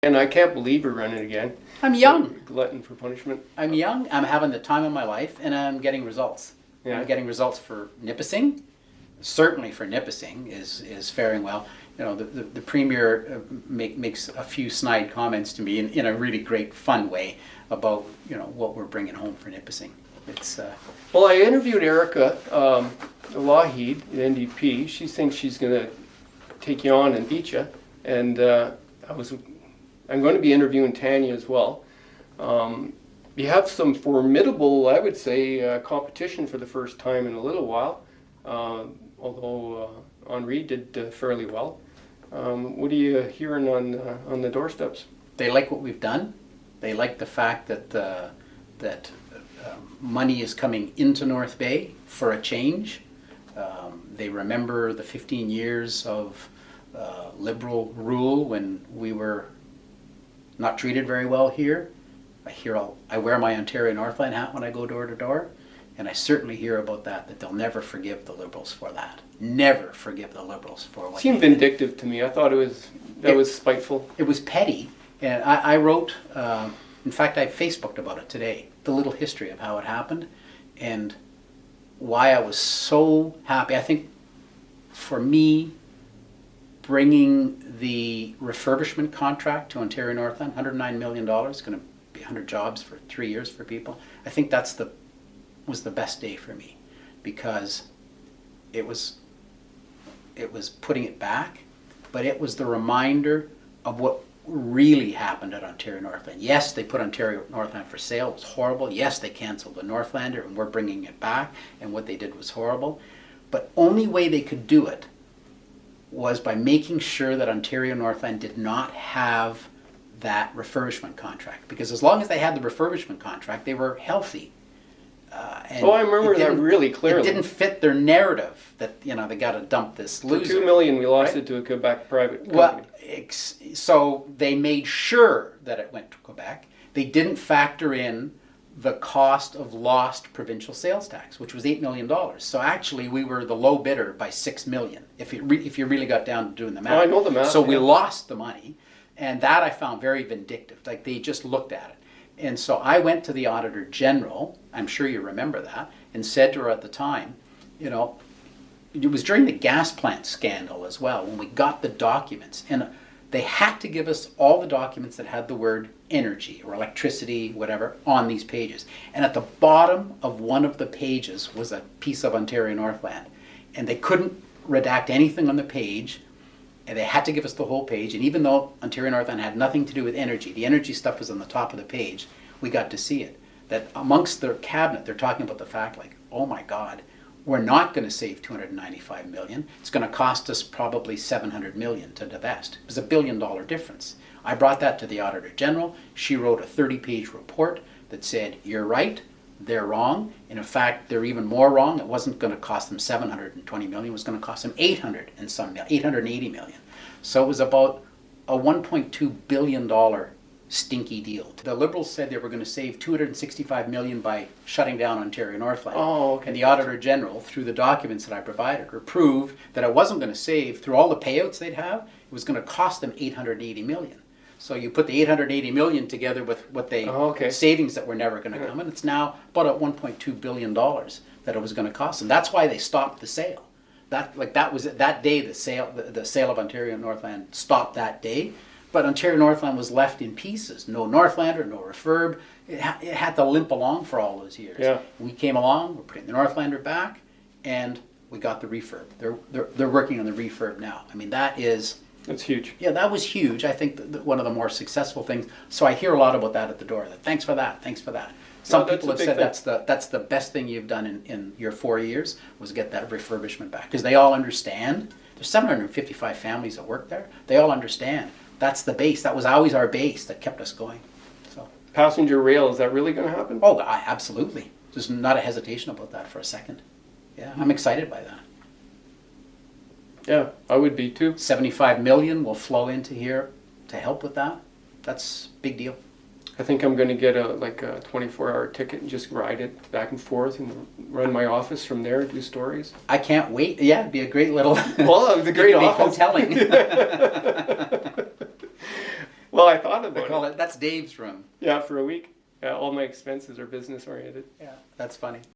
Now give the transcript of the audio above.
And I can't believe you're running again. I'm young. Glutton for punishment. I'm young. I'm having the time of my life, and I'm getting results. Yeah. I'm getting results for Nipissing. Certainly for Nipissing is faring well. You know, the premier makes a few snide comments to me in a really great, fun way about, you know, what we're bringing home for Nipissing. It's Well, I interviewed Erica Lougheed, the NDP. She thinks she's going to take you on and beat you. And I'm going to be interviewing Tanya as well. You have some formidable, I would say, competition for the first time in a little while. Although Henri did fairly well. What are you hearing on the doorsteps? They like what we've done. They like the fact that money is coming into North Bay for a change. They remember the 15 years of Liberal rule when we were not treated very well here. I wear my Ontario Northland hat when I go door to door, and I certainly hear about that they'll never forgive the Liberals for that. Never forgive the Liberals for what it seemed vindictive to me. I thought it was spiteful. It was petty, and I wrote, in fact I Facebooked about it today, the little history of how it happened and why I was so happy. I think for me, bringing the refurbishment contract to Ontario Northland, $109 million, going to be 100 jobs for 3 years for people. I think was the best day for me, because it was putting it back, but it was the reminder of what really happened at Ontario Northland. Yes, they put Ontario Northland for sale. It was horrible. Yes, they canceled the Northlander, and we're bringing it back, and what they did was horrible. But only way they could do it was by making sure that Ontario Northland did not have that refurbishment contract, because as long as they had the refurbishment contract, they were healthy. I remember that really clearly. It didn't fit their narrative that, you know, they got to dump this loser. For $2 million, we lost right? it to a Quebec private company. Well, so they made sure that it went to Quebec. They didn't factor in the cost of lost provincial sales tax, which was $8 million. So actually, we were the low bidder by $6 million, if you really got down to doing the math. Oh, I know the math. So we lost the money, and that I found very vindictive. Like, they just looked at it. And so I went to the Auditor General, I'm sure you remember that, and said to her at the time, you know, it was during the gas plant scandal as well, when we got the documents, and they had to give us all the documents that had the word energy or electricity, whatever, on these pages. And at the bottom of one of the pages was a piece of Ontario Northland. And they couldn't redact anything on the page, and they had to give us the whole page. And even though Ontario Northland had nothing to do with energy, the energy stuff was on the top of the page, we got to see it. That amongst their cabinet, they're talking about the fact, like, oh my God, we're not going to save $295 million. It's going to cost us probably $700 million to divest. It was $1 billion difference. I brought that to the Auditor General. She wrote a 30-page report that said, you're right, they're wrong. And in fact, they're even more wrong. It wasn't going to cost them $720 million. It was going to cost them $880 million. So it was about a $1.2 billion stinky deal. The Liberals said they were going to save $265 million by shutting down Ontario Northland. Oh, okay. And the Auditor General, through the documents that I provided her, proved that it wasn't going to save, through all the payouts they'd have, it was going to cost them $880 million. So you put the $880 million together with what they savings that were never going to come, and it's now about at $1.2 billion that it was going to cost them. That's why they stopped the sale. That was that day the sale of Ontario Northland stopped that day. But Ontario Northland was left in pieces. No Northlander, no refurb. It had to limp along for all those years. Yeah. We came along, we're putting the Northlander back, and we got the refurb. They're working on the refurb now. I mean, that's huge. Yeah, that was huge. I think one of the more successful things. So I hear a lot about that at the door. Thanks for that. Thanks for that. Some people have said that's the best thing you've done in your 4 years was get that refurbishment back, because they all understand. There's 755 families that work there. They all understand. That's the base. That was always our base that kept us going. So passenger rail, is that really going to happen? Oh, absolutely. There's not a hesitation about that for a second. Yeah, I'm excited by that. Yeah, I would be too. 75 million will flow into here to help with that. That's a big deal. I think I'm going to get a 24-hour ticket and just ride it back and forth and run my office from there, do stories. I can't wait. Yeah, it'd be a great little. Well, it was a great office. Hoteling. Well, I thought They about call it. it, that's Dave's room. Yeah, for a week. Yeah, all my expenses are business oriented. Yeah, that's funny.